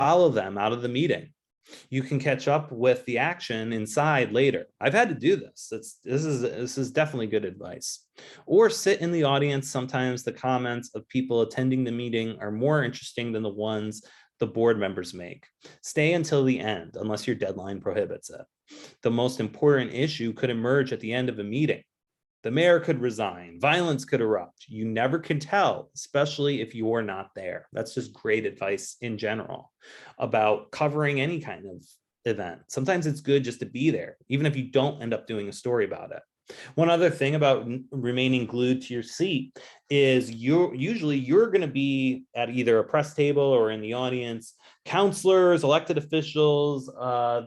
follow them out of the meeting. You can catch up with the action inside later. I've had to do this. This is definitely good advice. Or sit in the audience. Sometimes the comments of people attending the meeting are more interesting than the ones the board members make. Stay until the end, unless your deadline prohibits it. The most important issue could emerge at the end of a meeting. The mayor could resign, violence could erupt. You never can tell, especially if you're not there. That's just great advice in general about covering any kind of event. Sometimes it's good just to be there, even if you don't end up doing a story about it. One other thing about remaining glued to your seat is usually going to be at either a press table or in the audience. Counselors, elected officials,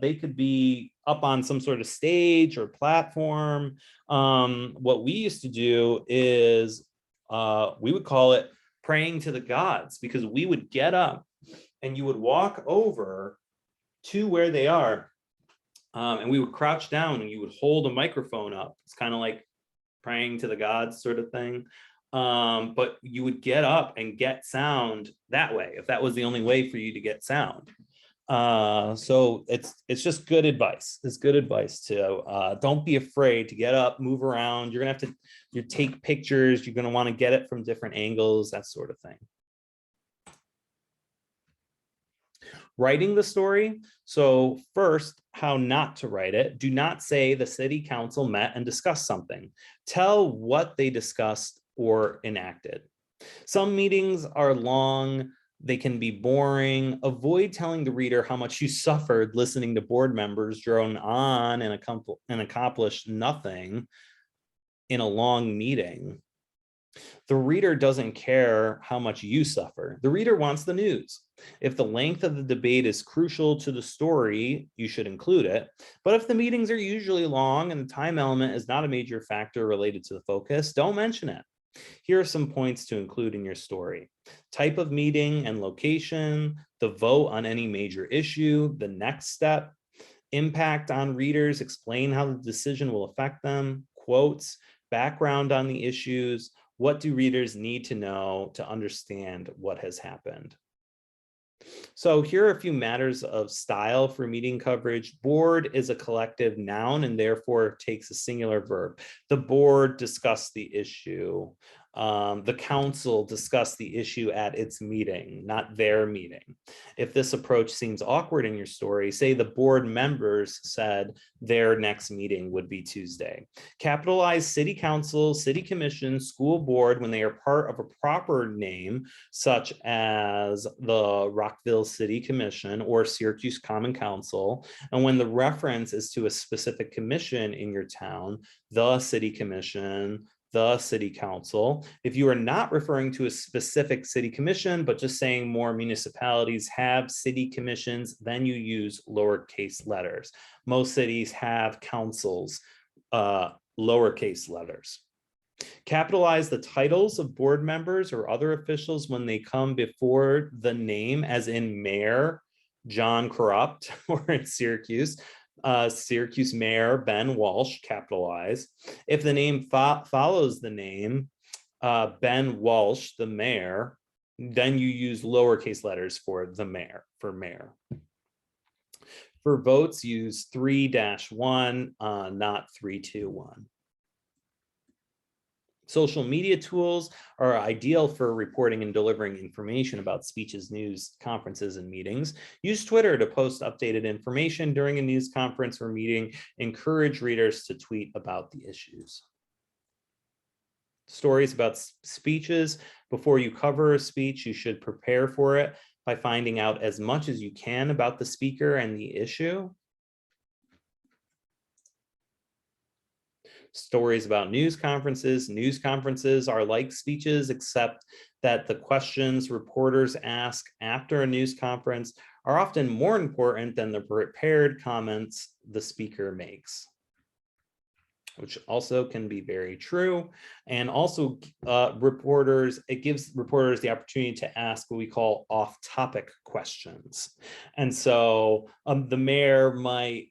they could be up on some sort of stage or platform. What we used to do is we would call it praying to the gods, because we would get up and you would walk over to where they are. And we would crouch down and you would hold a microphone up. It's kind of like praying to the gods sort of thing. But you would get up and get sound that way, if that was the only way for you to get sound. So it's just good advice. It's good advice to don't be afraid to get up, move around. You're gonna have to take pictures. You're gonna want to get it from different angles, that sort of thing. Writing the story. So first, how not to write it. Do not say the city council met and discussed something. Tell what they discussed or enacted. Some meetings are long. They can be boring. Avoid telling the reader how much you suffered listening to board members drone on and accomplish nothing in a long meeting. The reader doesn't care how much you suffer. The reader wants the news. If the length of the debate is crucial to the story, you should include it. But if the meetings are usually long and the time element is not a major factor related to the focus, don't mention it. Here are some points to include in your story. Type of meeting and location, the vote on any major issue, the next step, impact on readers, explain how the decision will affect them, quotes, background on the issues, what do readers need to know to understand what has happened? So here are a few matters of style for meeting coverage. Board is a collective noun and therefore takes a singular verb. The board discussed the issue. The council discussed the issue at its meeting, not their meeting. If this approach seems awkward in your story, say the board members said their next meeting would be Tuesday. Capitalize city council, city commission, school board when they are part of a proper name, such as the Rockville City Commission or Syracuse Common Council. And when the reference is to a specific commission in your town, the city commission, the city council. If you are not referring to a specific city commission, but just saying more municipalities have city commissions, then you use lowercase letters. Most cities have councils, lowercase letters. Capitalize the titles of board members or other officials when they come before the name, as in Mayor John Corrupt, or in Syracuse, Syracuse Mayor Ben Walsh, capitalize. If the name follows the name Ben Walsh, the mayor, then you use lowercase letters for the mayor, for mayor. For votes, use 3-1, not 3-2-1. Social media tools are ideal for reporting and delivering information about speeches, news, conferences, and meetings. Use Twitter to post updated information during a news conference or meeting. Encourage readers to tweet about the issues. Stories about speeches. Before you cover a speech, you should prepare for it by finding out as much as you can about the speaker and the issue. Stories about news conferences. News conferences are like speeches, except that the questions reporters ask after a news conference are often more important than the prepared comments the speaker makes, which also can be very true. And also it gives reporters the opportunity to ask what we call off-topic questions. And so the mayor might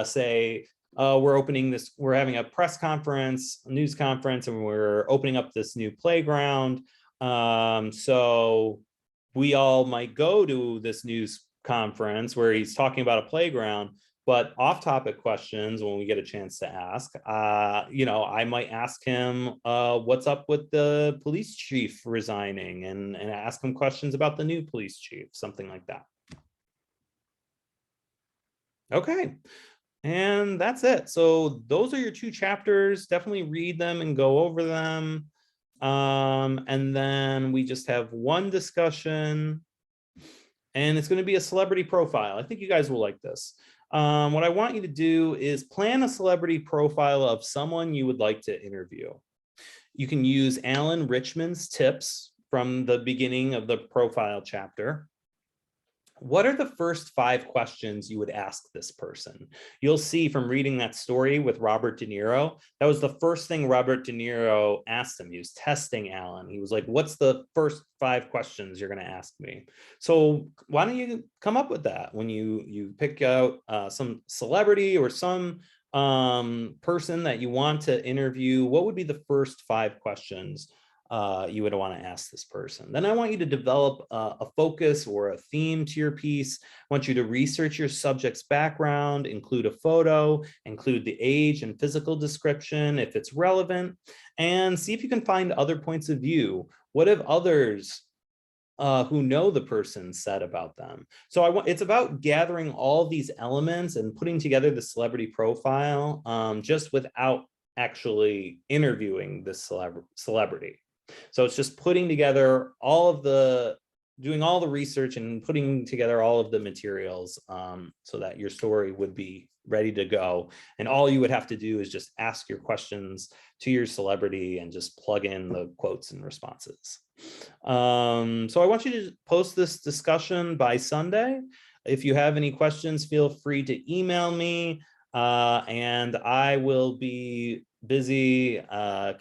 say, we're having a press conference, a news conference, and we're opening up this new playground. So we all might go to this news conference where he's talking about a playground, but off-topic questions when we get a chance to ask, I might ask him what's up with the police chief resigning, and ask him questions about the new police chief, something like that. Okay, and that's it. So those are your 2 chapters. Definitely read them and go over them. And then we just have one discussion, and it's going to be a celebrity profile. I think you guys will like this. What I want you to do is plan a celebrity profile of someone you would like to interview. You can use Alan Richman's tips from the beginning of the profile chapter. What are the first 5 questions you would ask this person? You'll see from reading that story with Robert De Niro, that was the first thing Robert De Niro asked him. He was testing Alan. He was like, what's the first 5 questions you're going to ask me? So why don't you come up with that when you pick out some celebrity or some person that you want to interview? What would be the first 5 questions you would want to ask this person? Then I want you to develop a focus or a theme to your piece. I want you to research your subject's background, include a photo, include the age and physical description if it's relevant, and see if you can find other points of view. What have others who know the person said about them? So it's about gathering all these elements and putting together the celebrity profile just without actually interviewing this celebrity. So it's just putting together doing all the research and putting together all of the materials so that your story would be ready to go. And all you would have to do is just ask your questions to your celebrity and just plug in the quotes and responses. So I want you to post this discussion by Sunday. If you have any questions, feel free to email me, and I will be busy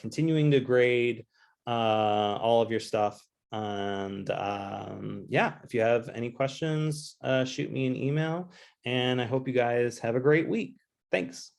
continuing to grade all of your stuff. And yeah, if you have any questions, shoot me an email, and I hope you guys have a great week. Thanks.